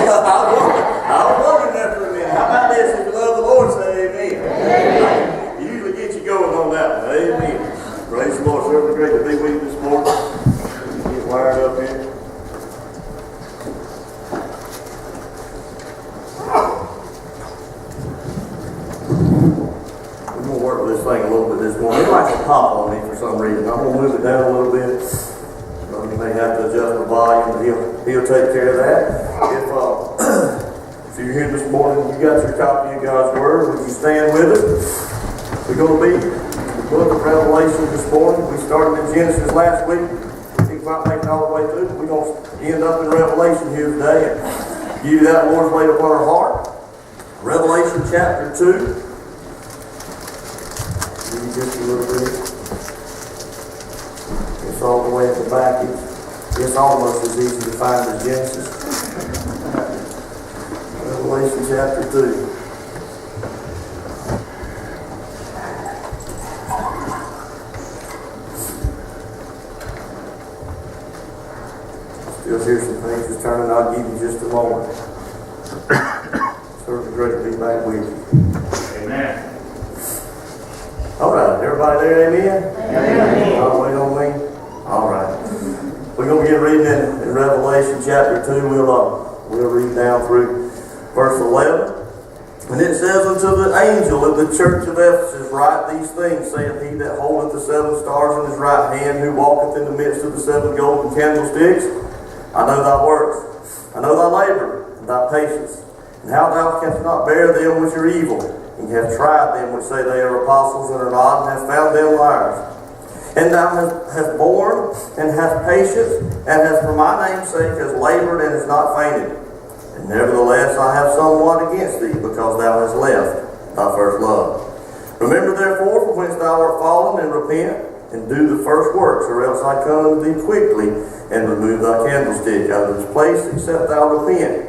I was wondering that for a minute. How about this? If you love the Lord, say amen. Amen. You usually get you going on that one. Amen. Praise the Lord. Certainly great to be with you this morning. Get wired up here. We're going to work with this thing a little bit this morning. It likes to pop on me for some reason. I'm going to move it down a little bit. You may have to adjust the volume, but he'll take care of that. If you're here this morning, you got your copy of God's Word. Would you stand with us? We're going to be in the book of Revelation this morning. We started in Genesis last week. We didn't quite make it all the way through. We're going to end up in Revelation here today and give you that Lord's laid upon our heart. Revelation chapter 2. Give you just a little bit. It's all the way at the back. It's almost as easy to find as Genesis. Revelation chapter 2. Still hear some things just turning. I'll give you just a moment. Certainly great to be back with you. Amen. All right, everybody there, amen? Amen. I'll wait on me. All right. We're going to get reading in Revelation chapter 2. We'll read down through verse 11. And it says, unto the angel of the church of Ephesus, write these things, saith he that holdeth the 7 stars in his right hand, who walketh in the midst of the 7 golden candlesticks. I know thy works. I know thy labor and thy patience, and how thou canst not bear them which are evil, and have tried them which say they are apostles and are not, and have found them liars. And thou hast borne, and hast patience, and hast for my name's sake has labored, and has not fainted. And nevertheless I have somewhat against thee, because thou hast left thy first love. Remember therefore from whence thou art fallen, and repent, and do the first works, or else I come unto thee quickly, and remove thy candlestick out of its place, except thou repent.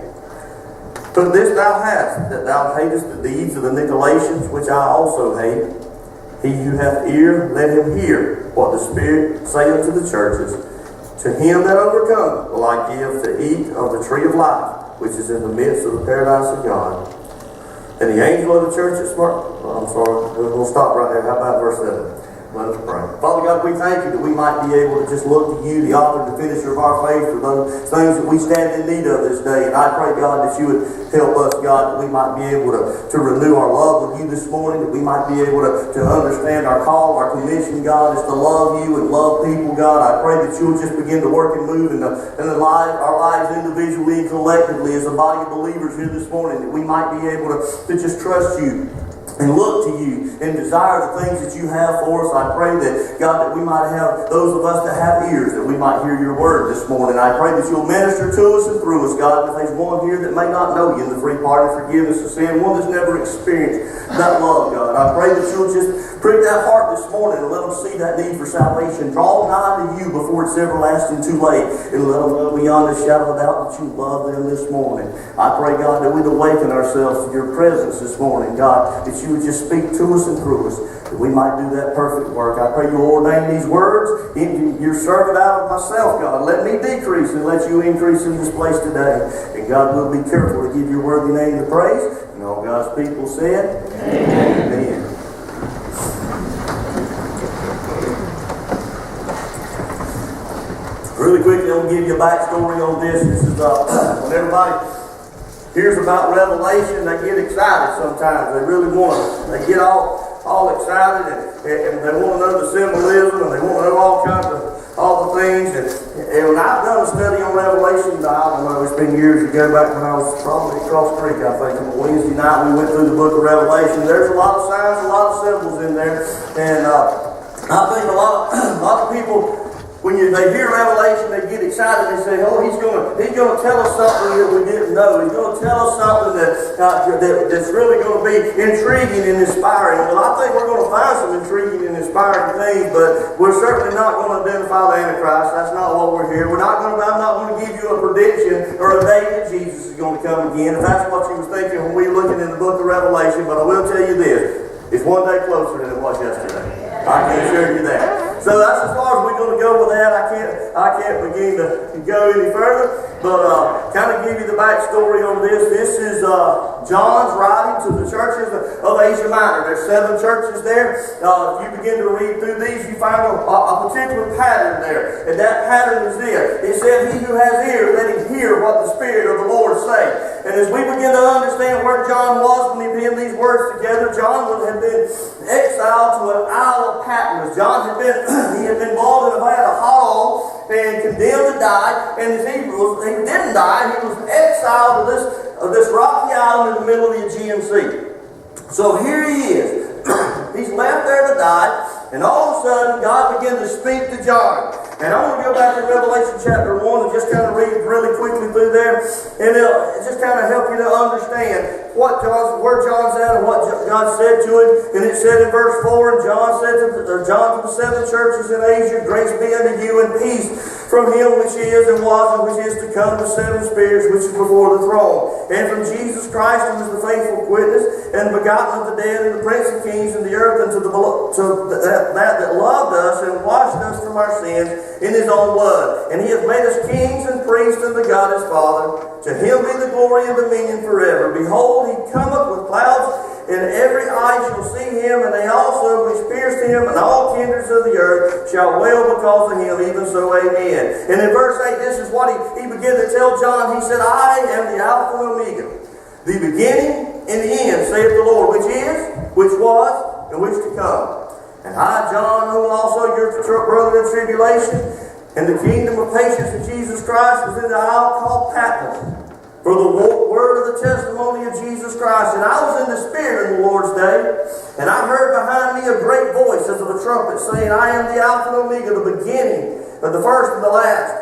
But this thou hast, that thou hatest the deeds of the Nicolaitans, which I also hate. He who hath ear, let him hear what the Spirit saith to the churches. To him that overcometh will I give to eat of the tree of life, which is in the midst of the paradise of God. And the angel of the church at we'll stop right there. How about verse 7? Let us pray. Father God, we thank you that we might be able to just look to you, the author and the finisher of our faith, for those things that we stand in need of this day. And I pray, God, that you would help us, God, that we might be able to renew our love with you this morning, that we might be able to understand our call, our commission, God, is to love you and love people, God. I pray that you will just begin to work and move in our lives individually and collectively as a body of believers here this morning, that we might be able to just trust you and look to you and desire the things that you have for us. I pray that, God, that we might have those of us that have ears, that we might hear your word this morning. I pray that you'll minister to us and through us, God. If there's one here that may not know you in the free pardon and forgiveness of sin, one that's never experienced that love, God, I pray that you'll just prick that heart this morning and let them see that need for salvation. Draw nigh to you before it's everlasting too late, and let them know beyond a shadow of doubt that you love them this morning. I pray, God, that we'd awaken ourselves to your presence this morning, God, that you would just speak to us and through us, that we might do that perfect work. I pray you ordain these words into your servant out of myself, God. Let me decrease and let you increase in this place today. And God, will be careful to give your worthy name the praise. And all God's people said, Amen. Amen. Really quickly, I'm going to give you a backstory on this. This is when everybody hears about Revelation, they get excited sometimes. They really want to. They get all excited and they want to know the symbolism and they want to know all the things. And when I've done a study on Revelation, I don't know, it's been years ago, back when I was probably across the creek, I think, on a Wednesday night, we went through the book of Revelation. There's a lot of signs, a lot of symbols in there. And I think a lot of people, when they hear Revelation, they get excited. They say, "Oh, he's going to tell us something that we didn't know. He's going to tell us something that's really going to be intriguing and inspiring." Well, I think we're going to find some intriguing and inspiring things, but we're certainly not going to identify the Antichrist. That's not what we're here. I'm not going to give you a prediction or a date that Jesus is going to come again. If that's what you was thinking when we were looking in the book of Revelation, but I will tell you this: it's one day closer than it was yesterday. I can assure you that. So that's as far as we're going to go with that. I can't begin to go any further. But kind of give you the backstory on this. This is John's writing to the churches of Asia Minor. There's 7 churches there. If you begin to read through these, you find a particular pattern there. And that pattern is this. It said, he who has ears, let him hear what the Spirit of the Lord say. And as we begin to understand where John was when he penned these words together, John had been exiled to an Isle of Patmos. John had been boiled in a vat of hot oil and condemned to die. And as he didn't die, he was exiled to this rocky island in the middle of the Aegean Sea. So here he is. He's left there to die. And all of a sudden, God began to speak to John. And I want to go back to Revelation chapter 1 and just kind of read really quickly through there. And it'll just kind of help you to understand where John's at and what God said to him. And it said in verse 4, and John said to the 7 churches in Asia, grace be unto you and peace from him which is and was and which is to come, the 7 spirits which is before the throne. And from Jesus Christ, who is the faithful witness, and begotten of the dead, and the Prince of Kings in the earth, and that loved us and washed us from our sins in his own blood. And he hath made us kings and priests unto God his Father. To him be the glory and dominion forever. Behold, he cometh with clouds, and every eye shall see him, and they also which pierced him, and all kindreds of the earth shall wail because of him. Even so, amen. And in verse 8, this is what he began to tell John. He said, I am the Alpha and Omega, the beginning and the end, saith the Lord, which is, which was, and which to come. And I, John, who also your brother in tribulation, and the kingdom of patience of Jesus Christ, was in the isle called Patmos, for the word of the testimony of Jesus Christ. And I was in the Spirit in the Lord's day, and I heard behind me a great voice as of a trumpet, saying, I am the Alpha and Omega, the beginning of the first and the last.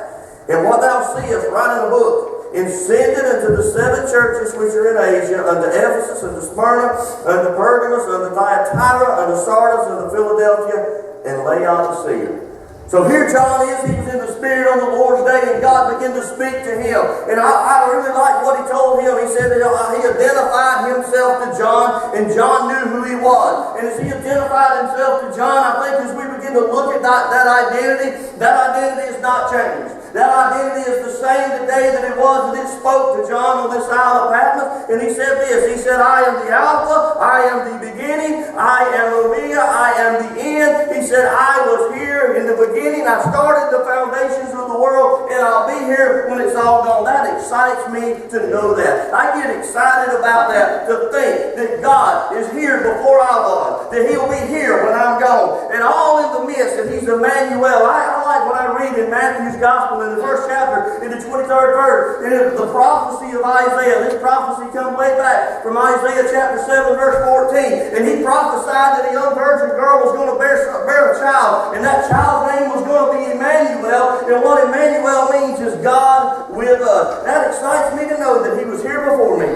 And what thou seest, write in a book, and send it unto the 7 churches which are in Asia, unto Ephesus, unto Smyrna, unto Pergamos, unto Thyatira, unto Sardis, unto Philadelphia, and Laodicea. So here John is, he was in the Spirit on the Lord's day, and God began to speak to him. And I really like what he told him. He said that he identified himself to John, and John knew who he was. And as he identified himself to John, I think as we begin to look at that identity is not changed. That identity is the same today that it was that it spoke to John on this Isle of Patmos. And he said this. He said, I am the Alpha, I am the beginning, I am Omega, I am the end. He said, I was here in the beginning. I started the foundations of the world, and I'll be here when it's all gone. That excites me to know that. I get excited about that, to think that God is here before I was, that he'll be here when I'm gone. And all in the midst, that he's Emmanuel. I like what I read in Matthew's Gospel in the first chapter, in the 23rd verse, in the prophecy of Isaiah. This prophecy comes way back from Isaiah chapter 7, verse 14. And he prophesied that a young virgin girl was going to bear a child, and that child's name was going to be Emmanuel. And what Emmanuel means is God with us. That excites me to know that he was here before me.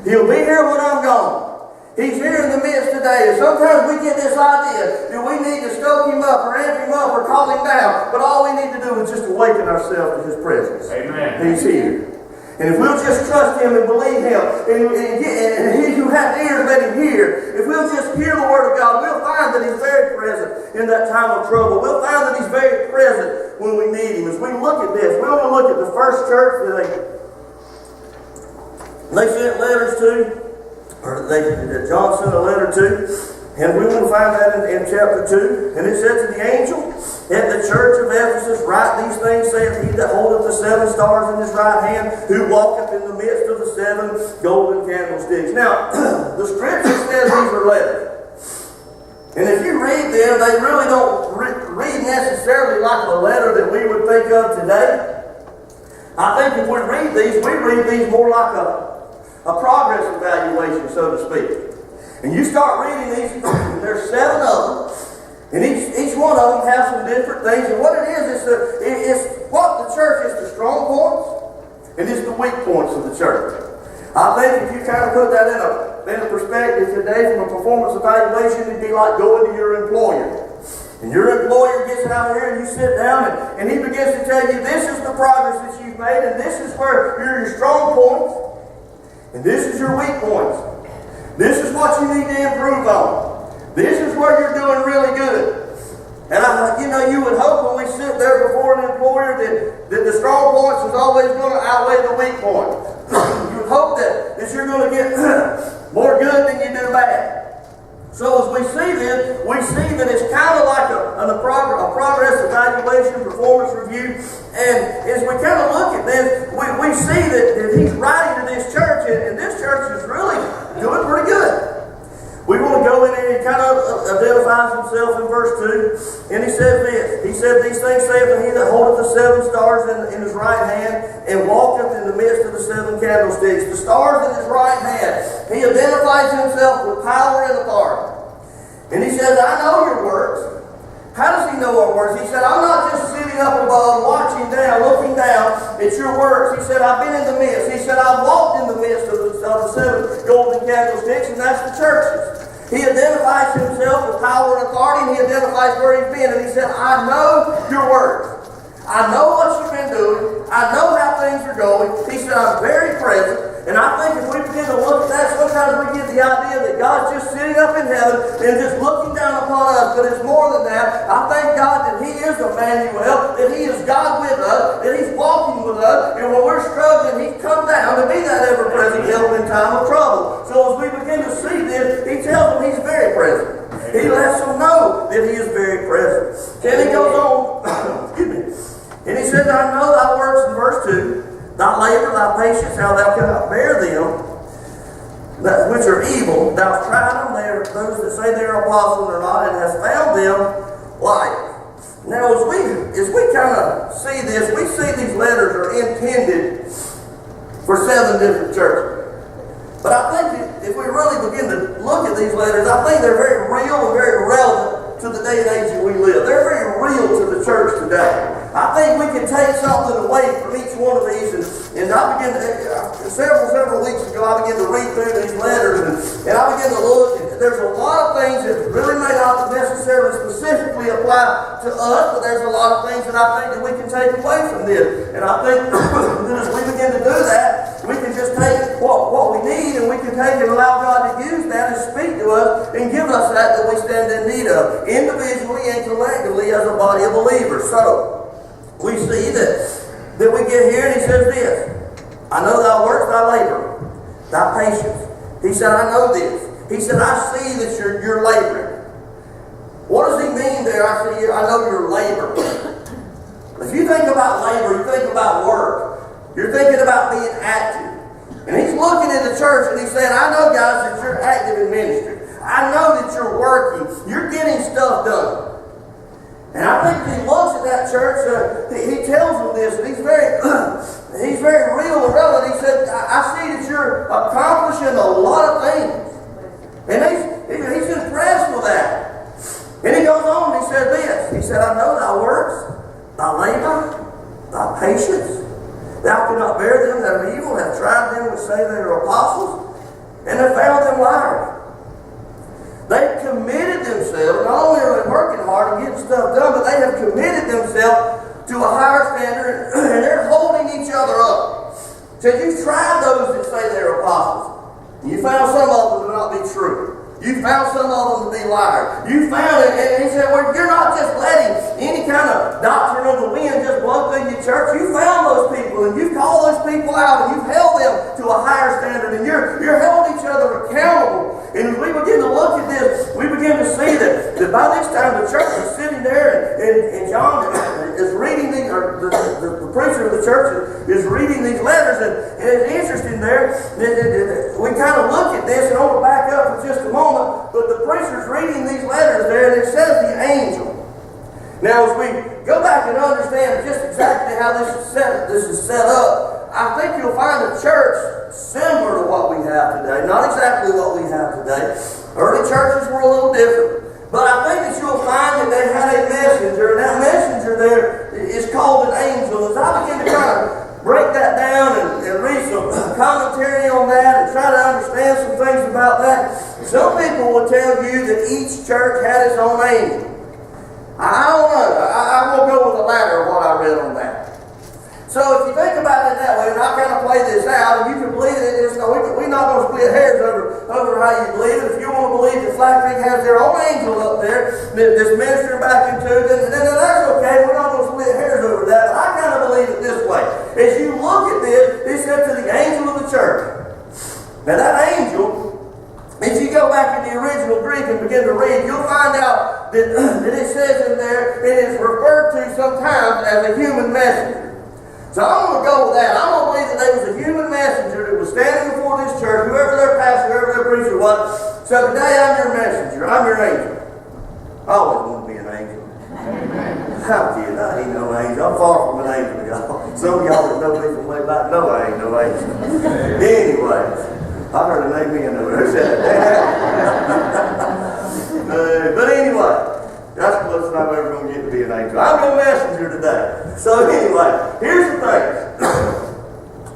He'll be here when I'm gone. He's here in the midst today. And sometimes we get this idea that we need to stoke him up or amp him up or call him down. But all we need to do is just awaken ourselves to his presence. Amen. He's here. And if we'll just trust him and believe him, and he who hath ears, let him hear. If we'll just hear the word of God, we'll find that he's very present in that time of trouble. We'll find that he's very present when we need him. As we look at this, we want to look at the first church that they sent letters to. That John sent a letter to, and we want to find that in chapter 2. And it said to the angel at the church of Ephesus, write these things, saith he that holdeth the 7 stars in his right hand, who walketh in the midst of the 7 golden candlesticks. Now, the scripture says these are letters. And if you read them, they really don't read necessarily like a letter that we would think of today. I think if we read these more like a progress evaluation, so to speak. And you start reading these, there's 7 of them, and each one of them has some different things. And what it is what the church is, the strong points, and it's the weak points of the church. I think if you kind of put that in a perspective today from a performance evaluation, it'd be like going to your employer. And your employer gets out here and you sit down and he begins to tell you, this is the progress that you've made, and this is where your strong points, and this is your weak points. This is what you need to improve on. This is where you're doing really good. And you would hope when we sit there before an employer that the strong points is always going to outweigh the weak points. You would hope that you're going to get more good than you do bad. So as we see this, we see that it's kind of like a progress evaluation, performance review. And as we kind of look at this, we see that he's writing to this church, and this church is really doing pretty good. We want to go in and he kind of identifies himself in verse 2. And he says this. He said, "These things saith he that holdeth the 7 stars in his right hand, and walketh in the midst of the 7 candlesticks." The stars in his right hand. He identifies himself with power and authority. And he says, "I know your works." How does he know our works? He said, "I'm not just sitting up above, watching down, looking down at your works." He said, "I've been in the midst." He said, "I've walked in the midst of the 7 golden candlesticks," and that's the churches. He identifies himself with power and authority, and he identifies where he's been. And he said, "I know your works. I know what you've been doing. I know how things are going." He said, "I'm very present." And I think if we begin to look at that, sometimes we get the idea that God's just sitting up in heaven and just looking down upon us. But it's more than that. I thank God that He is Emmanuel, that He is God with us, that He's walking with us. And when we're struggling, He's come down to be that ever-present help in time of trouble. So as we begin to see this, He tells them He's very present. He lets them know that He is very present. And He goes on, excuse me, and He says, "I know thy works," in verse 2. "Thy labor, thy patience, how thou cannot bear them that which are evil. Thou hast tried them, they are those that say they are apostles or not, and hast found them like." Now, as we kind of see this, we see these letters are intended for 7 different churches. But I think if we really begin to look at these letters, I think they're very real and very relevant to the day and age that we live. They're very real to the church today. I think we can take something away from each one of these, and I began to, several weeks ago, I began to read through these letters, and I began to look, and there's a lot of things that really may not necessarily specifically apply to us, but there's a lot of things that I think that we can take away from this. And I think that as we begin to do that, we can just take what we need, and we can take and allow God to use that and speak to us and give us that we stand in need of, individually and collectively as a body of believers. So, we see that we get here, and he says this, "I know thy works, thy labor, thy patience." He said, "I know this." He said, "I see that you're laboring." What does he mean there? I know your labor. If you think about labor, you think about work. You're thinking about being active. And he's looking at the church, and he's saying, "I know, guys, that you're active in ministry. I know that you're working. You're getting stuff done." And I think if he looks at that church, he tells them this, and he's very real and relevant. He said, I see that you're accomplishing a lot of things. And he's impressed with that. And he goes on, and he said this. He said, "I know thy works, thy labor, thy patience. Thou cannot bear them that are evil, have tried them that say they are apostles, and have found them liars." They've committed themselves, not only are they working hard and getting stuff done, but they have committed themselves to a higher standard, and they're holding each other up. Said, "You've tried those that say they're apostles. You found some of them to not be true. You found some of them to be liars. You found it," and he said, "Well, you're not just letting any kind of doctrine of the wind just blow through your church. You found those people, and you've called those people out, and you've held them to a higher standard, and you're held each other accountable." And as we begin to look at this, we begin to see that by this time the church is sitting there, and John is reading these, or the preacher of the church is reading these letters, and it's interesting there that we kind of look at this, and I want to back up for just a moment, but the preacher's reading these letters there, and it says the angel. Now, as we go back and understand just exactly how this is set up, I think you'll find a church similar to what we have today. Not exactly what we have today. Early churches were a little different. But I think that you'll find that they had a messenger, and that messenger there is called an angel. As I begin to kind of break that down and read some commentary on that and try to understand some things about that, some people will tell you that each church had its own angel. I don't know. I will go with the latter of what I read on that. So if you think about it that way, and I kind of play this out, and you can believe it, we're not going to split hairs over how you believe it. If you want to believe that Flat Creek has their own angel up there that's ministering back into it, then that's okay. We're not going to split hairs over that. But I kind of believe it this way. As you look at this, it said to the angel of the church. Now that angel, if you go back in the original Greek and begin to read, you'll find out that it says in there, it is referred to sometimes as a human messenger. So I'm going to go with that. I'm going to believe that there was a human messenger that was standing before this church, whoever their pastor, whoever their preacher was. So today I'm your messenger. I'm your angel. I always want to be an angel. How kid? I ain't no angel. I'm far from an angel, y'all. Some of y'all that know me from way back know I ain't no angel. Anyways, I heard an amen over there. But anyway, that's the closest I'm ever going to get to be an angel. I'm your messenger today. So anyway, here's the thing.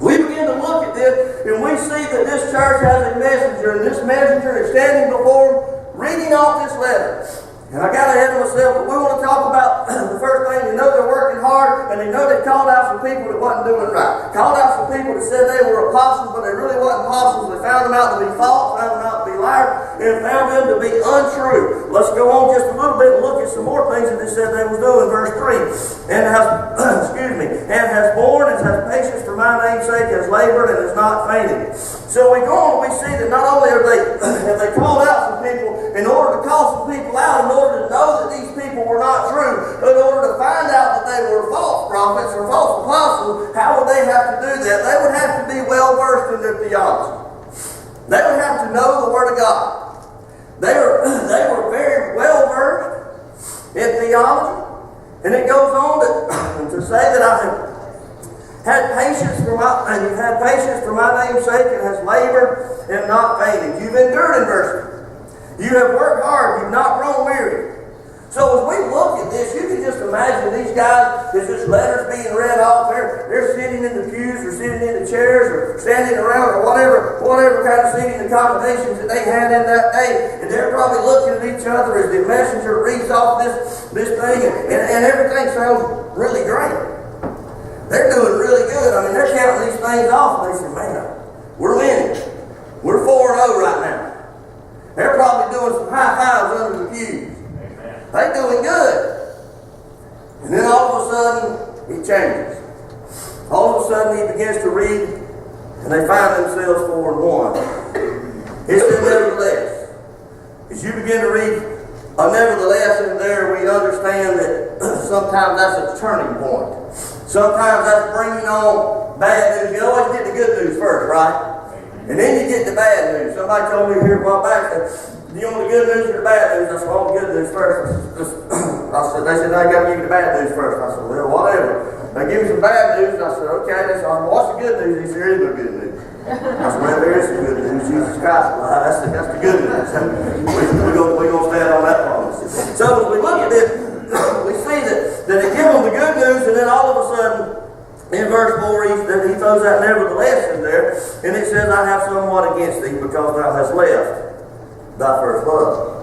We begin to look at this, and we see that this church has a messenger, and this messenger is standing before them, reading off this letter. And I got ahead of myself, but we want to talk about the first thing. They know they're working hard, and they know they called out some people that wasn't doing right. Called out some people that said they were apostles, but they really wasn't apostles. They found them out to be false, found them out to be liars, and found them to be untrue. Let's go on just a little bit and look at some more things that they said they was doing. Verse 3. And has, and has borne and has patience for my name's sake, has labored and has not fainted. So we go on, we see that not only have they called out some people in order to call some people out, in order to know that these people were not true, but in order to find out that they were false prophets or false apostles, how would they have to do that? They would have to be well versed in their theology. They would have to know the Word of God. They were very well versed in theology. And it goes on to say that I have had patience for my name's sake, and has labored and not fainted. You've endured adversity. You have worked hard. You've not grown weary. So as we look at this, you can just imagine these guys, as this letter's being read off, they're sitting in the pews or sitting in the chairs or standing around or whatever kind of seating accommodations that they had in that day. And they're probably looking at each other as the messenger reads off this thing, and everything sounds really great. They're doing really good. I mean, they're counting these things off, and they say, man, we're winning. We're 4-0 right now. They're probably doing some high fives under the pews. They're doing good. And then all of a sudden, it changes. All of a sudden, he begins to read, and they find themselves 4-1. It says, nevertheless. As you begin to read a nevertheless in there, we understand that sometimes that's a turning point. Sometimes that's bringing on bad news. You always get the good news first, right? And then you get the bad news. Somebody told me here a while back that, do you want the good news or the bad news? I said, well, the good news first. They said, I got to give you the bad news first. I said, well, whatever. They give me some bad news. I said, okay. They said, well, what's the good news? He said, there is no good news. I said, well, there is some good news. Jesus Christ. Well, that's the good news. We're going to stand on that promise. So as we look at this, we see that they give them the good news, and then all of a sudden, in verse 4, he throws that nevertheless in there, and it says, I have somewhat against thee, because thou hast left thy first love.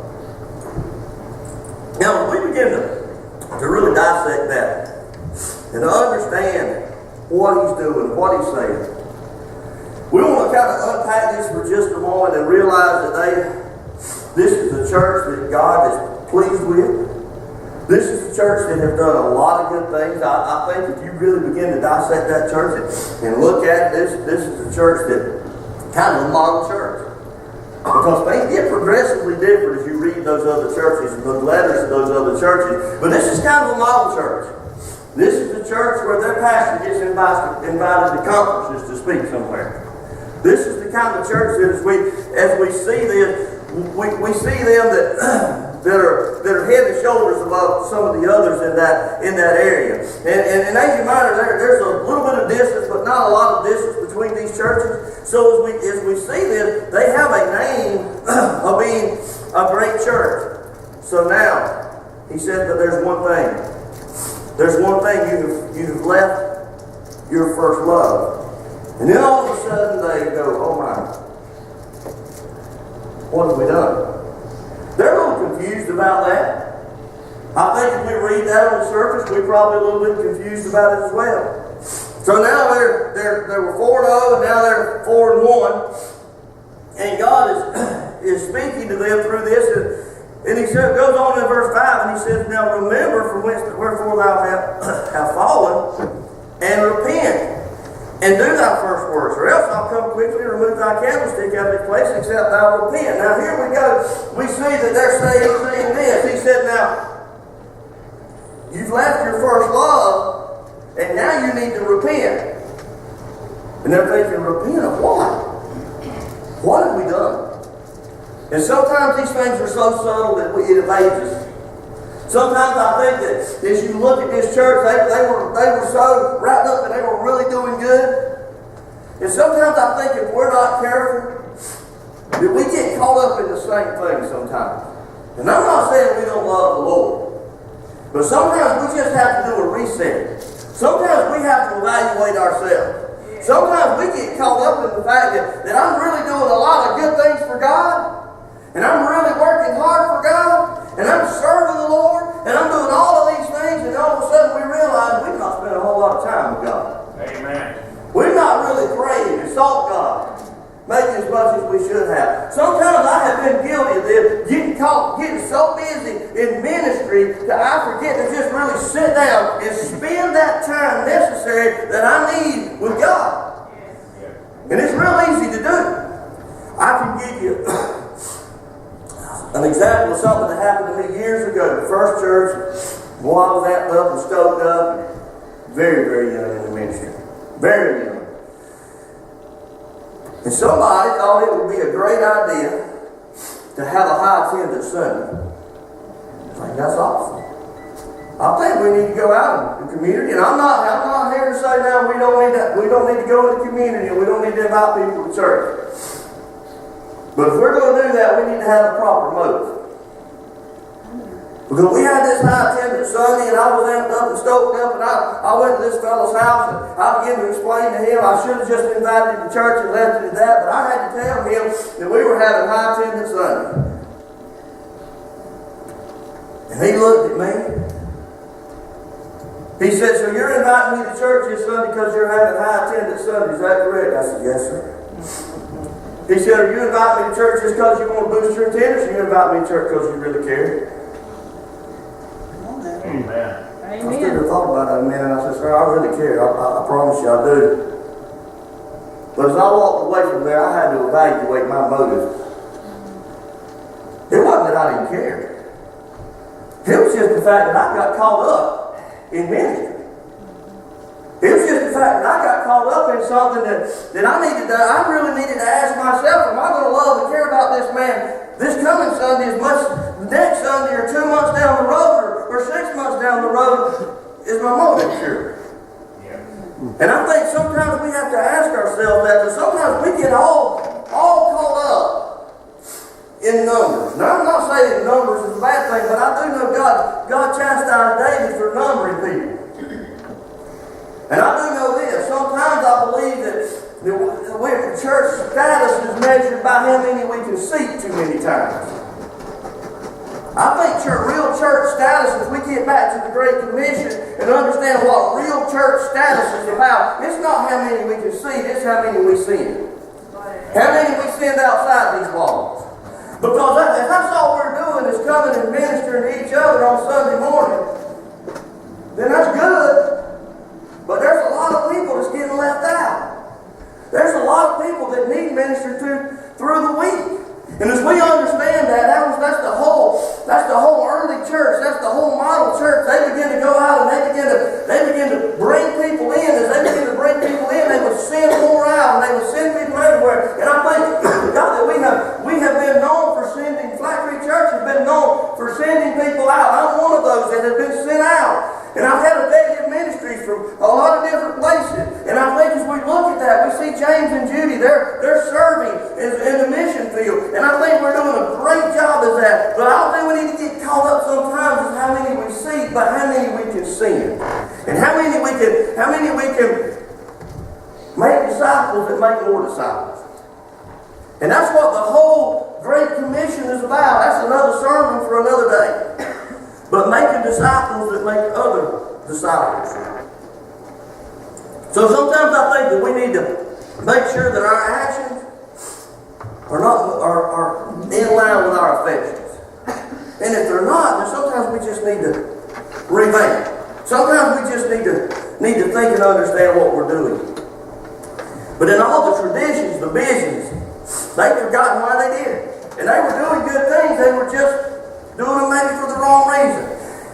Now, we begin to really dissect that and to understand what he's doing, what he's saying. We want to kind of unpack this for just a moment and realize that this is the church that God is pleased with. This is the church that has done a lot of good things. I think if you really begin to dissect that church and look at this is the church that kind of a model church. Because things get progressively different as you read those other churches and those letters to those other churches. But this is kind of a model church. This is the church where their pastor gets invited to conferences to speak somewhere. This is the kind of church that as we see this, we see them that are head and shoulders above some of the others in that area. And in Asia Minor, there's a little bit of distance, but not a lot of distance between these churches. So as we see this, they have a name of being a great church. So now, he said that there's one thing. There's one thing you have left your first love. And then all of a sudden they go, oh my, what have we done? They're a little confused about that. I think if we read that on the surface, we're probably a little bit confused about it as well. So now they were 4-0, and now they're 4-1. And God is speaking to them through this. And he goes on in verse 5 and he says, now remember from wherefore thou have fallen, and repent, and do thy first works, or else I'll come quickly and remove thy candlestick out of its place, except thou repent. Now here we go. We see that they're saying this. He said, now, you've left your first love, and now you need to repent. And they're thinking, repent of what? What have we done? And sometimes these things are so subtle that it evades us. Sometimes I think that as you look at this church, they were so wrapped up and they were really doing good. And sometimes I think if we're not careful, that we get caught up in the same thing sometimes. And I'm not saying we don't love the Lord, but sometimes we just have to do a reset. Sometimes we have to evaluate ourselves. Sometimes we get caught up in the fact that I'm really doing a lot of good things for God, and I'm really working hard for God, and I'm serving the Lord, and I'm doing all of these things, and all of a sudden we realize we've not spent a whole lot of time with God. Amen. We've not really prayed and sought God, making as much as we should have. Sometimes I have been guilty of this, getting so busy in ministry that I forget to just really sit down and spend that time necessary that I need with God. And it's real easy to do. I can give you an example of something that happened to me years ago. The first church, boy, I was amped up and stoked up. Very, very young in the ministry. Very young. And somebody thought it would be a great idea to have a high attendance Sunday. I was like, that's awesome. I think we need to go out in the community. And I'm not here to say now we don't need to go in the community and we don't need to invite people to church. But if we're going to do that, we need to have a proper motive. Because we had this high attendance Sunday, and I was amped up and stoked up, and I went to this fellow's house, and I began to explain to him. I should have just invited him to church and left it at that, but I had to tell him that we were having high attendance Sunday. And he looked at me. He said, so you're inviting me to church this Sunday because you're having high attendance Sunday, is that correct? I said, yes, sir. He said, are you inviting me to church just because you want to boost your attendance, or you invite me to church because you really care? Amen. I still never thought about that, man. And I said, sir, I really care. I promise you I do. But as I walked away from there, I had to evaluate my motives. It wasn't that I didn't care. It was just the fact that I got caught up in ministry. It was just the fact that I got caught up in something that I really needed to ask myself, am I going to love and care about this man this coming Sunday as much next Sunday or 2 months down the road or 6 months down the road? Is my motive pure? And I think sometimes we have to ask ourselves that, because sometimes we get all caught up in numbers. Now, I'm not saying numbers is a bad thing, but I do know God chastised David for numbering people. And I do know this. Sometimes I believe that the church status is measured by how many we can seat too many times. I think real church status, if we get back to the Great Commission and understand what real church status is about, it's not how many we can seat, it's how many we send. How many we send outside these walls. Because if that's all we're doing is coming and ministering to each other on Sunday morning, then that's good. But there's a lot of people that's getting left out. There's a lot of people that need ministered to through the week. And as we understand that's the whole early church, that's the whole model church. They begin to go out and they begin to bring people in. As they begin to bring people in, they would send more out and they would send people everywhere. And I think, God, that we have been known for sending, Flat Creek Church has been known for sending people out. I'm one of those that have been sent out. And I've had effective ministries from a lot of different places. And I think as we look at that, we see James and Judy, they're serving in the mission field. And I think we're doing a great job at that. But I don't think we need to get caught up sometimes in how many we see, but how many we can send. And how many we can make disciples that make more disciples. And that's what the whole Great Commission is about. That's another sermon for another day. But making disciples that make other disciples. So sometimes I think that we need to make sure that our actions are not understand what we're doing. But in all the traditions, the business, they've forgotten why they did it. And they were doing good things, they were just doing them maybe for the wrong reason.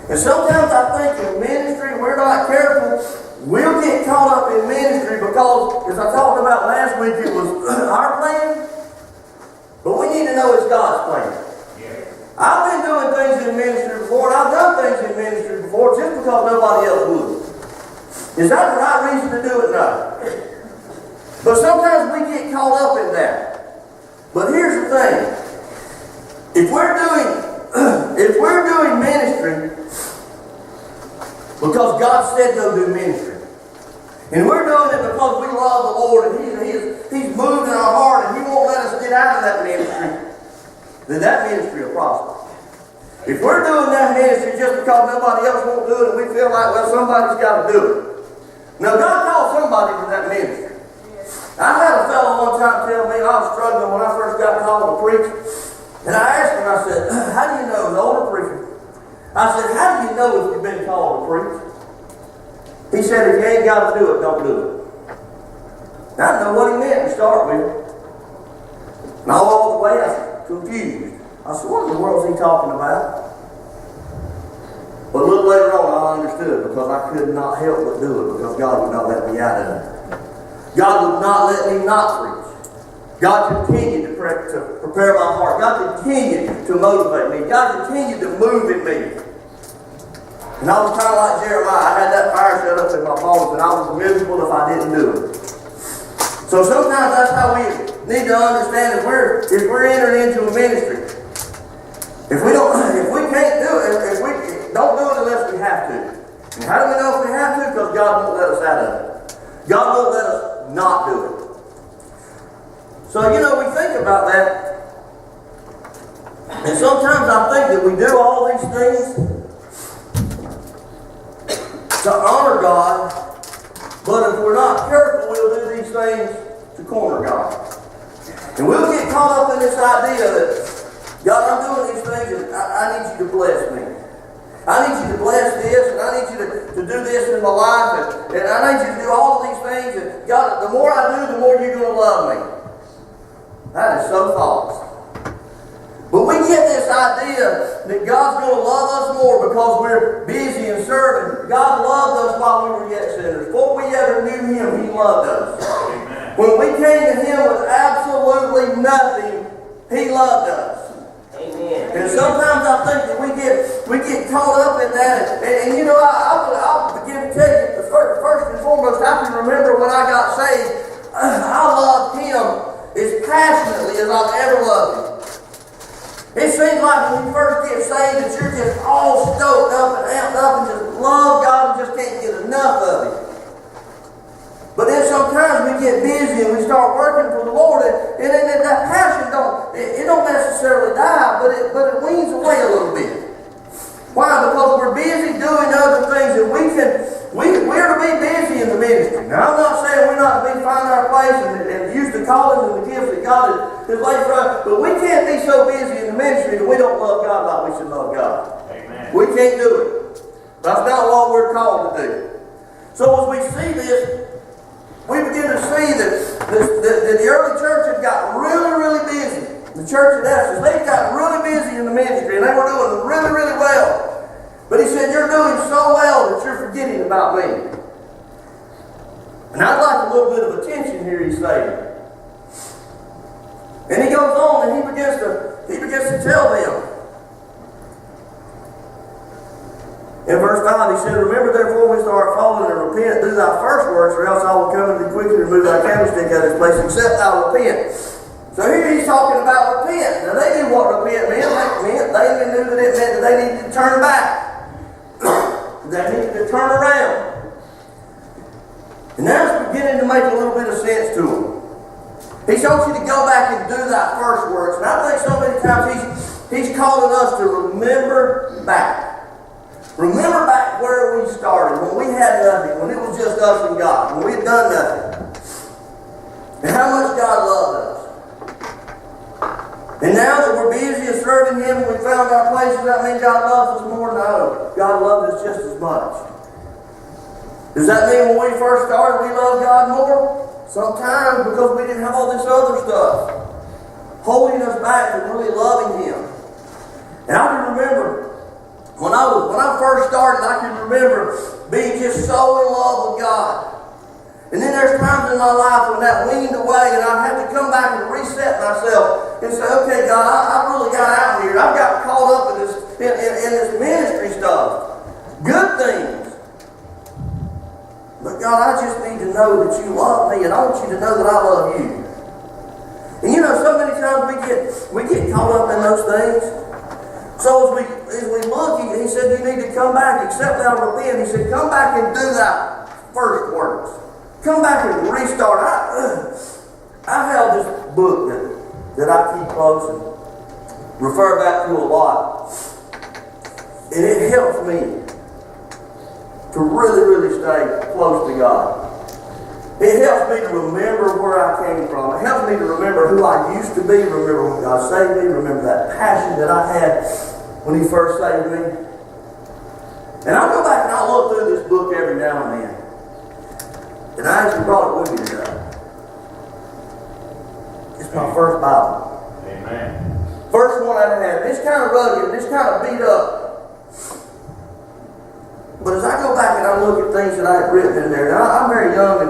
And sometimes I think in ministry, we're not careful, we'll get caught up in ministry because, as I talked about last week, it was our plan, but we need to know it's God's plan. I've been doing things in ministry before, and I've done things in ministry before just because nobody else would. Is that the right reason to do it? No. But sometimes we get caught up in that. But here's the thing. If we're doing ministry because God said go do ministry, and we're doing it because we love the Lord and He's moved in our heart and He won't let us get out of that ministry, then that ministry will prosper. If we're doing that ministry just because nobody else won't do it and we feel like, well, somebody's got to do it. Now, God called somebody to that ministry. I had a fellow one time tell me, I was struggling when I first got called to preach, and I asked him, I said, how do you know, the older preacher? I said, how do you know if you've been called to preach? He said, if you ain't got to do it, don't do it. And I didn't know what he meant to start with. And all along the way, I was confused. I said, what in the world is he talking about? But a little later on, I understood because I could not help but do it because God would not let me out of it. God would not let me not preach. God continued to prepare my heart. God continued to motivate me. God continued to move in me. And I was kind of like Jeremiah. I had that fire shut up in my bones and I was miserable if I didn't do it. So sometimes that's how we need to understand if we're entering into a ministry. If we can't do it, if we don't do it unless we have to. And how do we know if we have to? Because God won't let us out of it. God won't let us not do it. So, we think about that. And sometimes I think that we do all these things to honor God, but if we're not careful, we'll do these things to corner God. And we'll get caught up in this idea that, God, I'm doing these things and I need you to bless me. I need you to bless this, and I need you to do this in my life, and I need you to do all of these things, and God, the more I do, the more you're going to love me. That is so false. But we get this idea that God's going to love us more because we're busy and serving. God loved us while we were yet sinners. Before we ever knew Him, He loved us. Amen. When we came to Him with absolutely nothing, He loved us. Amen. And sometimes I think that we get caught up in that. And I'll begin to tell you, first and foremost, I can remember when I got saved, I loved Him as passionately as I've ever loved Him. It seems like when you first get saved that you're just all stoked up and amped up and just love God and just can't get enough of Him. But then sometimes we get busy and we start working for the Lord, and that passion don't necessarily die, but it weans away a little bit. Why? Because we're busy doing other things, and we're to be busy in the ministry. Now, I'm not saying we're not to be finding our place and use the callings and the gifts that God has laid for us, but we can't be so busy in the ministry that we don't love God like we should love God. Amen. We can't do it. That's not what we're called to do. So as we see this, we begin to see that the early church had got really, really busy. The church at Ephesus, they got really busy in the ministry, and they were doing really, really well. But he said, you're doing so well that you're forgetting about me. And I'd like a little bit of attention here, he's saying. And he goes on and he begins to tell them. In verse 5, he said, remember therefore when we start falling and repent, do thy first works, or else I will come unto thee quickly and remove thy candlestick out of its place, except thou repent. So here he's talking about repent. Now they knew what repent meant. They even knew that it meant that they needed to turn back. They needed to turn around. And now it's beginning to make a little bit of sense to them. He wants you to go back and do thy first works. And I think so many times he's calling us to remember back. Remember back where we started, when we had nothing, when it was just us and God, when we had done nothing. And how much God loved us. And now that we're busy and serving Him and we found our places, that means God loves us more? No. God loves us just as much. Does that mean when we first started we loved God more? Sometimes, because we didn't have all this other stuff holding us back from really loving Him. And I can remember when I first started, I can remember being just so in love with God. And then there's times in my life when that weaned away and I'd have to come back and reset myself and say, okay, God, I really got out here. I've got caught up in this ministry stuff. Good things. But God, I just need to know that you love me, and I want you to know that I love you. And you know, so many times we get caught up in those things. So as we look, he said, you need to come back, accept that repent. He said, come back and do that first works. Come back and restart. I have this book that I keep close and refer back to a lot. And it helps me to really, really stay close to God. It helps me to remember where I came from. It helps me to remember who I used to be, remember when God saved me, remember that passion that I had when He first saved me. And I'll go back and I'll look through this book every now and then. And I actually brought it with me today. It's my first Bible. Amen. First one I ever had. It's kind of rugged, it's kind of beat up. But as I go back and I look at things that I had written in there, now I'm very young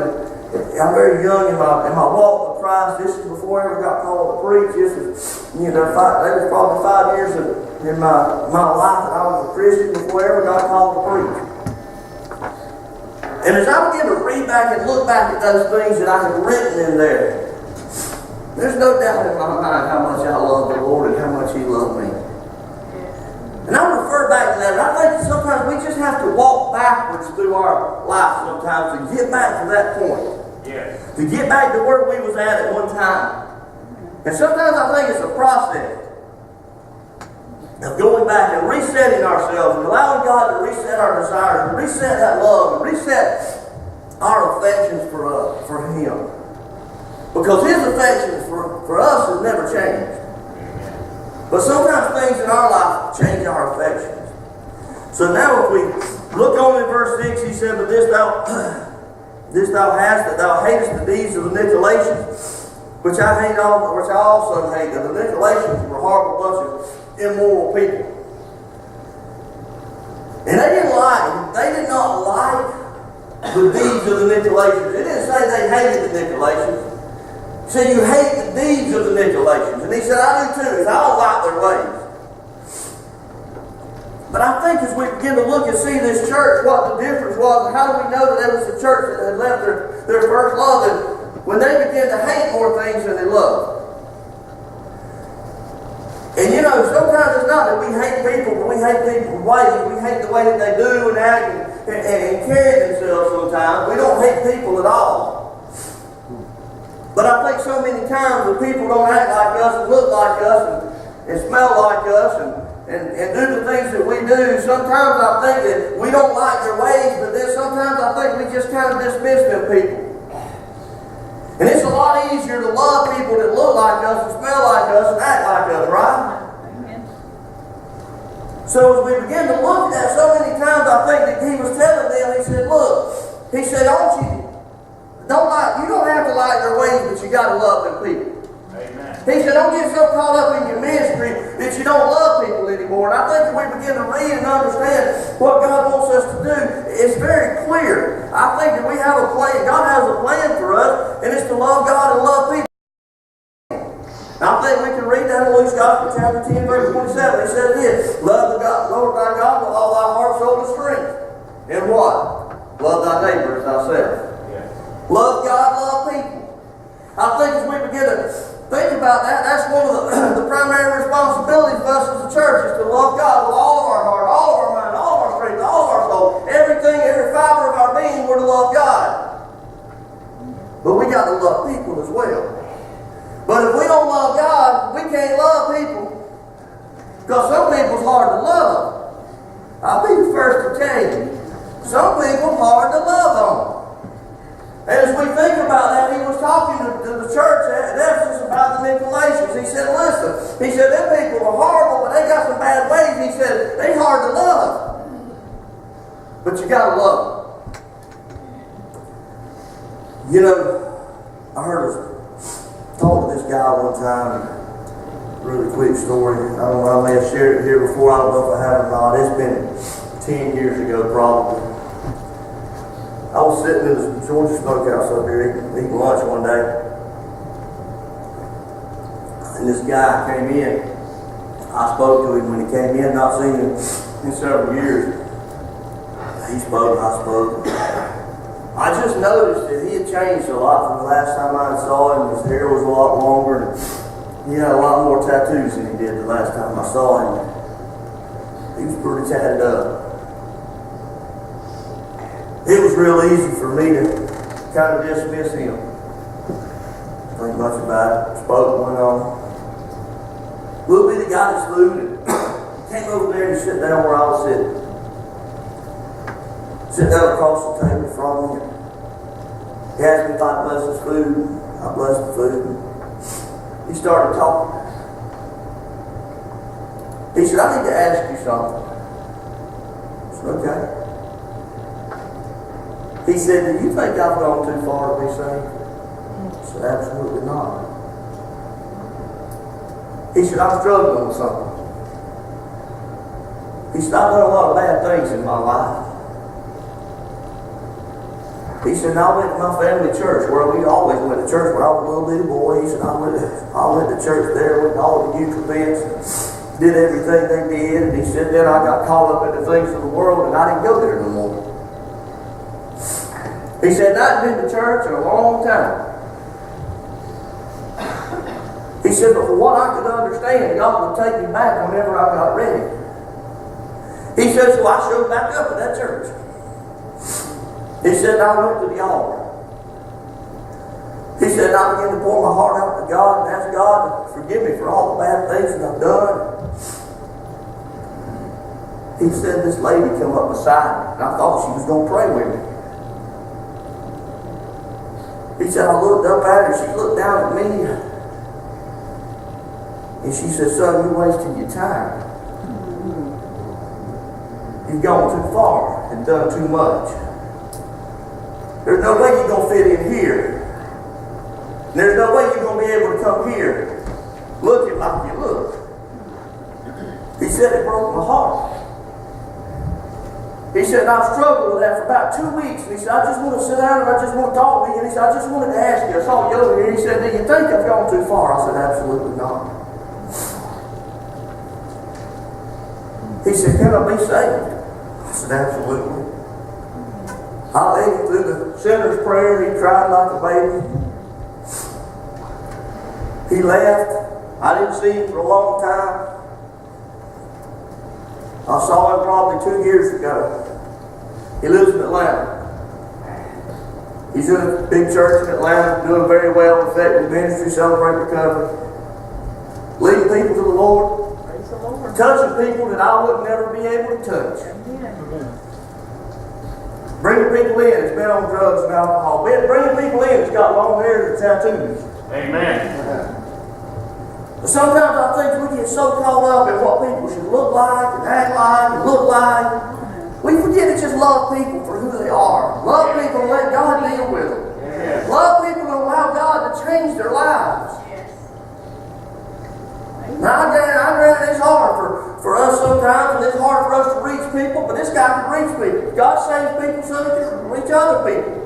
in my walk with Christ. This is before I ever got called to preach. This is, that was probably 5 years in my life that I was a Christian before I ever got called to preach. And as I began to read back and look back at those things that I had written in there, there's no doubt in my mind how much I love the Lord and how much He loved me. And I refer back to that, and I think sometimes we just have to walk backwards through our life sometimes to get back to that point. Yes. To get back to where we was at one time. And sometimes I think it's a process of going back and resetting ourselves and allowing God to reset our desires and reset that love and reset our affections for Him. Because His affections for us has never changed. But sometimes things in our life change our affections. So now if we look on in verse 6, he said, but this thou hast, that thou hatest the deeds of the Nicolaitans, which I also hate. And the Nicolaitans were a horrible bunch of immoral people. And they did not like the deeds of the Nicolaitans. It didn't say they hated the Nicolaitans. He said, you hate the deeds of the Nicolaitans. And he said, I do too, because I don't like their ways. But I think as we begin to look and see this church, what the difference was, and how do we know that it was the church that had left their first love, and when they began to hate more things than they loved. And sometimes it's not that we hate people, but we hate people's ways. We hate the way that they do and act and carry themselves sometimes. We don't hate people at all. But I think so many times when people don't act like us and look like us and smell like us and do the things that we do, sometimes I think that we don't like their ways, but then sometimes I think we just kind of dismiss them people. And it's a lot easier to love people that look like us and smell like us and act like us, right? Amen. So as we begin to look at that, so many times I think that he was telling them, he said, look, he said, you don't have to like their ways, but you got to love them people. Amen. He said, don't get so caught up in your ministry that you don't love people anymore. And I think if we begin to read and understand what God wants us to do, it's very clear. I think that we have a plan. God has a plan for us, and it's to love God and love people. I think we can read that in Luke's Gospel, chapter 10, verse 27. It says this, love the Lord thy God with all thy heart, soul, and strength. And what? Love thy neighbor as thyself. Love God, love people. I think as we begin to think about that, that's one of the primary responsibilities of us as a church, is to love God with all of our heart, all of our mind, all of our strength, all of our soul. Everything, every fiber of our being, we're to love God. But we got to love people as well. But if we don't love God, we can't love people. Because some people's hard to love. I'll be the first to tell you, some people's hard to love on. And as we think about that, he was talking to the church at Ephesus about the Nicolaitans. He said, listen, he said, them people are horrible, but they got some bad ways. He said, they hard to love. But you got to love them. You know, I talked to this guy one time, really quick story. I don't know, I may have shared it here before, I don't know if I have or not. It's been 10 years ago probably. I was sitting in the Georgia Smokehouse up here eating lunch one day. And this guy came in. I spoke to him when he came in, not seen him in several years. He spoke, I spoke. I just noticed that he had changed a lot from the last time I saw him. His hair was a lot longer, and he had a lot more tattoos than he did the last time I saw him. He was pretty tatted up. It was real easy for me to kind of dismiss him. Didn't think much about it. Spoke, went on. A little bit, he got his food, and he came over there and he sat down where I was sitting. Sit down across the table from me. He asked me if I'd bless his food. I blessed the food. He started talking. He said, I need to ask you something. I said, okay. He said, do you think I've gone too far to be saved? I said, absolutely not. He said, I'm struggling with something. He said, I've done a lot of bad things in my life. He said, I went to my family church, where we always went to church when I was a little bitty boy. He said, I went to church there, went to all the youth events, did everything they did. And he said, then I got caught up in the things of the world, and I didn't go there no more. He said, I'd been to church in a long time. He said, but for what I could understand, God would take me back whenever I got ready. He said, so I showed back up at that church. He said, I went to the altar. He said, I began to pour my heart out to God and ask God to forgive me for all the bad things that I've done. He said, this lady come up beside me, and I thought she was going to pray with me. He said, I looked up at her, she looked down at me, and she said, son, you're wasting your time. You've gone too far and done too much. There's no way you're going to fit in here. And there's no way you're going to be able to come here looking like you look. He said, it broke my heart. He said, I've struggled with that for about 2 weeks. And he said, I just want to sit down and I just want to talk with you. And he said, I just wanted to ask you. I saw you over here. He said, do you think I've gone too far? I said, absolutely not. He said, can I be saved? I said, absolutely. I led him through the sinner's prayer. He cried like a baby. He left. I didn't see him for a long time. I saw him probably 2 years ago. He lives in Atlanta. He's in a big church in Atlanta, doing very well, effective ministry, Celebrate Recovery, leading people to the Lord, touching people that I would never be able to touch. Bringing people in that's been on drugs and alcohol. Bringing people in that's got long hair and tattoos. Amen. But sometimes I think we get so caught up in what people should look like and act like and look like. We forget to just love people for who they are. Love people and let God deal with them. Yes. Love people and allow God to change their lives. Yes. Now, I grant it's hard for us sometimes, and it's hard for us to reach people, but this guy can reach people. God saves people so he can reach other people.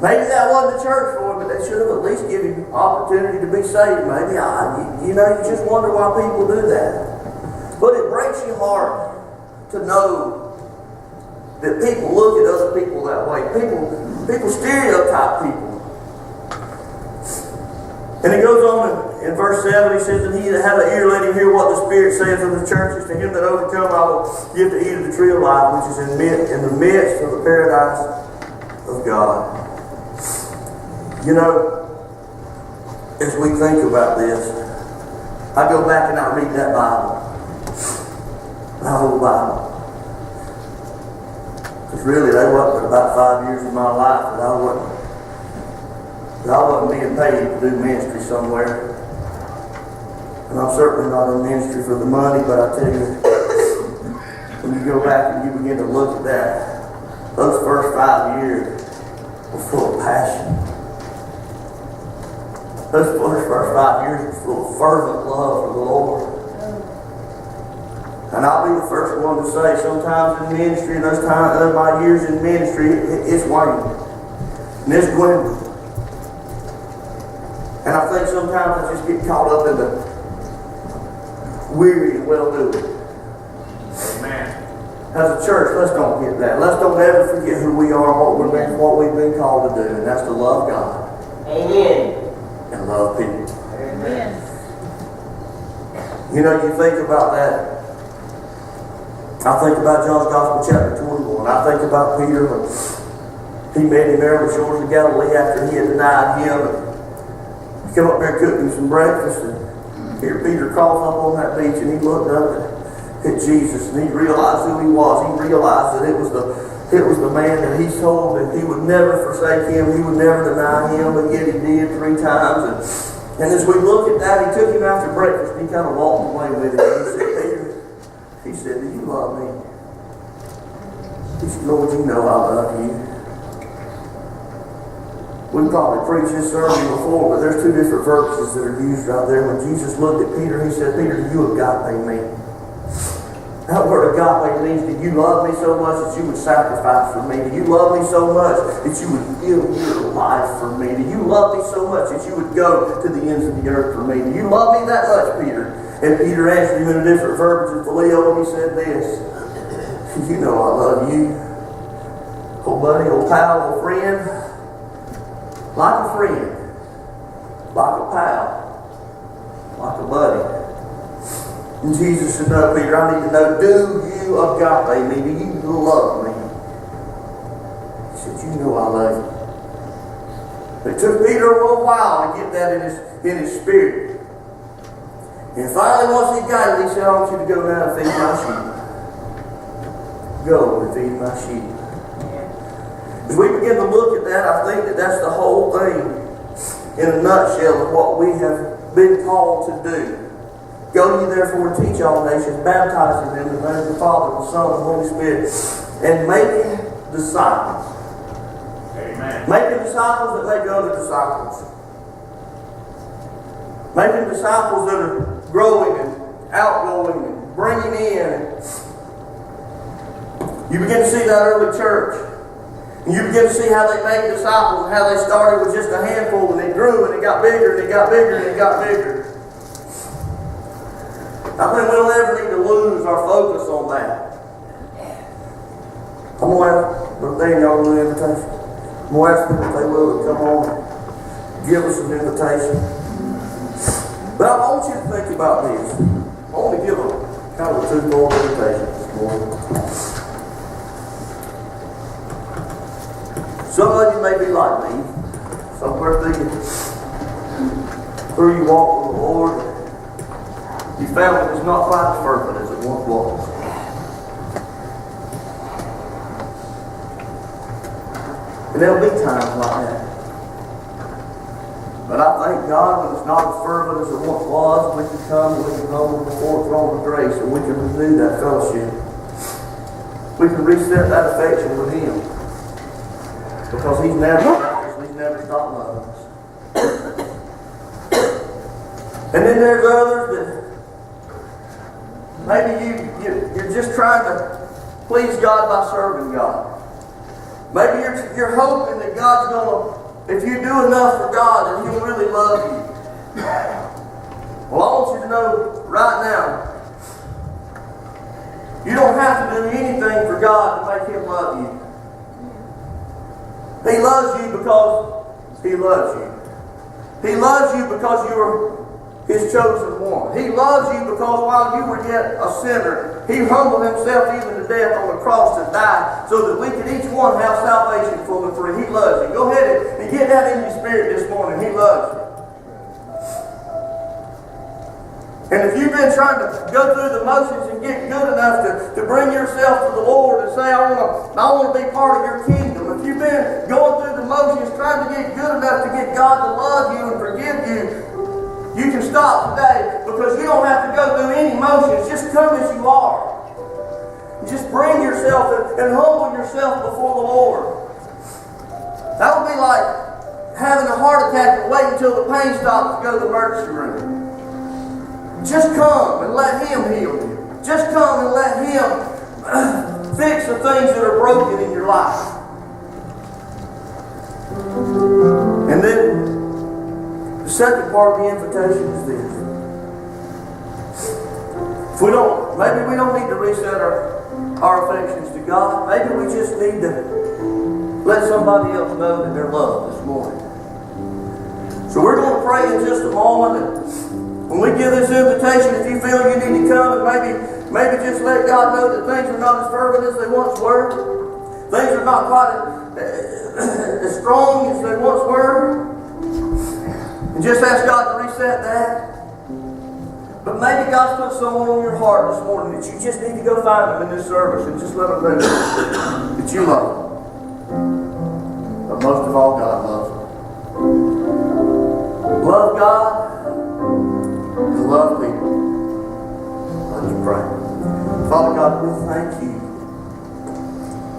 Maybe that wasn't the church for him, but they should have at least given him opportunity to be saved. Maybe, you just wonder why people do that. But it breaks your heart to know that people look at other people that way. People stereotype people. And it goes on in verse 7, he says, and he that hath an ear, let him hear what the Spirit saith unto the churches. To him that overcome, I will give to eat of the tree of life, which is in the midst of the paradise of God. You know, as we think about this, I go back and I read that Bible. The whole Bible. Because really, they wasn't about 5 years of my life that I wasn't being paid to do ministry somewhere. And I'm certainly not in ministry for the money, but I tell you, when you go back and you begin to look at that, those first 5 years, were full of passion. Those first 5 years were full of fervent love for the Lord. And I'll be the first one to say, sometimes in ministry, and those my years in ministry, it's waned. And it's dwindled. And I think sometimes I just get caught up in the weary and well-doing. Amen. As a church, let's don't get that. Let's don't ever forget who we are and what we've been called to do, and that's to love God. Amen. And love people. Amen. You know, you think about that. I think about John's Gospel chapter 21. I think about Peter when he met him there on the shores of Galilee after he had denied him. He came up there cooking some breakfast, and here Peter crawls up on that beach, and he looked up at Jesus, and he realized who he was. He realized that it was the man that he told that he would never forsake him, he would never deny him, but yet he did 3 times. And as we look at that, he took him after breakfast, and he kind of walked away with him. And he said, Peter, he said, do you love me? He said, Lord, you know I love you. We've probably preached this sermon before, but there's 2 different verses that are used right there. When Jesus looked at Peter, he said, Peter, do you agape me? That word agape means, do you love me so much that you would sacrifice for me? Do you love me so much that you would give your life for me? Do you love me so much that you would go to the ends of the earth for me? Do you love me that much, Peter? And Peter answered him in a different verbiage in Phileo, and he said this, you know I love you. Old buddy, old pal, old friend. Like a friend. Like a pal. Like a buddy. And Jesus said, no, Peter, I need to know, do you agape me? Do you love me? He said, you know I love you. But it took Peter a little while to get that in his spirit. And finally, once he got it, he said, I want you to go now and feed my sheep. Go and feed my sheep. As we begin to look at that, I think that that's the whole thing in a nutshell of what we have been called to do. Go ye therefore and teach all nations, baptizing them in the name of the Father, the Son, and the Holy Spirit, and making disciples. Amen. Making disciples that make other disciples. Making disciples that are growing and outgoing and bringing in. You begin to see that early church. And you begin to see how they made disciples and how they started with just a handful and it grew and it got bigger and it got bigger and it got bigger. I think we don't ever need to lose our focus on that. I'm going to ask Brother Daniel an invitation. I'm going to ask them if they will to come on and give us an invitation. But I want you to think about this. I want to give a kind of a twofold invitation this morning. Some of you may be like me. Somewhere through you walk with the Lord, you found that it's not quite as fervent as it once was. And there'll be times like that. But I thank God when it's not as fervent as it once was, we can come and we can humble before the throne of grace and we can renew that fellowship. We can reset that affection with Him. Because He's never left us, He's never stopped loving us. And then there's others that maybe you're just trying to please God by serving God. Maybe you're hoping that God's going to, if you do enough for God, then He'll really love you. Well, I want you to know right now, you don't have to do anything for God to make Him love you. He loves you because He loves you. He loves you because you are His chosen one. He loves you because while you were yet a sinner, He humbled Himself even to death on the cross to die so that we could each one have salvation full and free. He loves you. Go ahead and get that in your spirit this morning. He loves you. And if you've been trying to go through the motions and get good enough to bring yourself to the Lord and say, I want to be part of your kingdom. If you've been going through the motions trying to get good enough to get God to love you and forgive you, you can stop today because you don't have to go through any motions. Just come as you are. Just bring yourself and humble yourself before the Lord. That will be like having a heart attack and wait until the pain stops to go to the emergency room. Just come and let Him heal you. Just come and let Him fix the things that are broken in your life. And then the second part of the invitation is this. Maybe we don't need to reset our affections to God. Maybe we just need to let somebody else know that they're loved this morning. So we're going to pray in just a moment. And when we give this invitation, if you feel you need to come and maybe just let God know that things are not as fervent as they once were. Things are not quite as strong as they once were. And just ask God to reset that. But maybe God's put someone on your heart this morning that you just need to go find them in this service and just let them know that you love them. But most of all, God loves them. Love God and love people. Let's pray. Father God, we thank you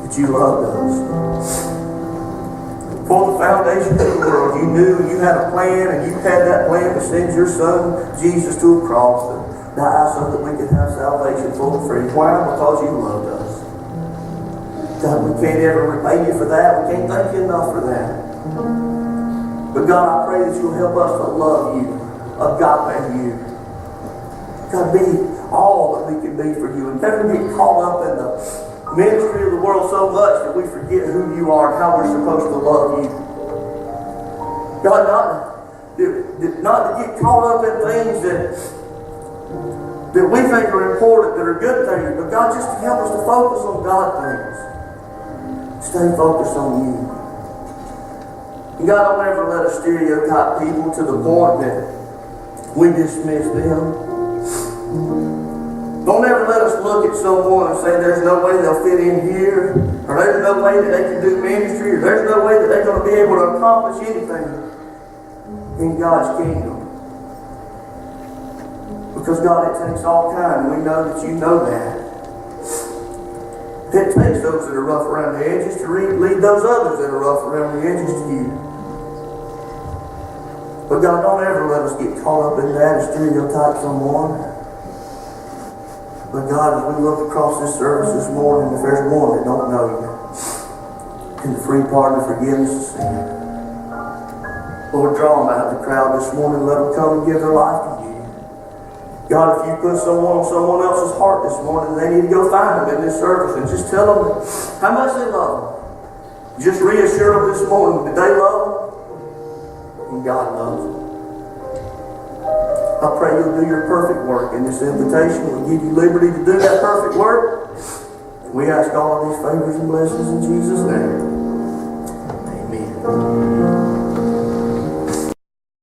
that you loved us. Before the foundation of the world, you knew and you had a plan, and you had that plan to send your Son, Jesus, to a cross to die so that we could have salvation full and free. Why? Because you loved us. God, we can't ever repay you for that. We can't thank you enough for that. But God, I pray that you'll help us to love you, agape you. God, be all that we can be for you, and never get caught up in the ministry of the world so much that we forget who you are and how we're supposed to love you. God, not to get caught up in things that we think are important, that are good things, but God, just to help us to focus on God things. Stay focused on you. And God, don't ever let us stereotype people to the point that we dismiss them. Don't ever let us look at someone and say there's no way they'll fit in here, or there's no way that they can do ministry, or there's no way that they're going to be able to accomplish anything in God's kingdom. Because God, it takes all kind, and we know that you know that. It takes those that are rough around the edges to lead those others that are rough around the edges to you. But God, don't ever let us get caught up in that and stereotype someone. But God, as we look across this service this morning, if there's one that don't know you, in the free pardon and forgiveness of sin, Lord, draw them out of the crowd this morning. Let them come and give their life to you. God, if you put someone on someone else's heart this morning, they need to go find them in this service and just tell them how much they love them. Just reassure them this morning that they love them and God loves them. I pray you'll do your perfect work in this invitation. We'll give you liberty to do that perfect work. We ask all of these favors and blessings in Jesus' name. Amen.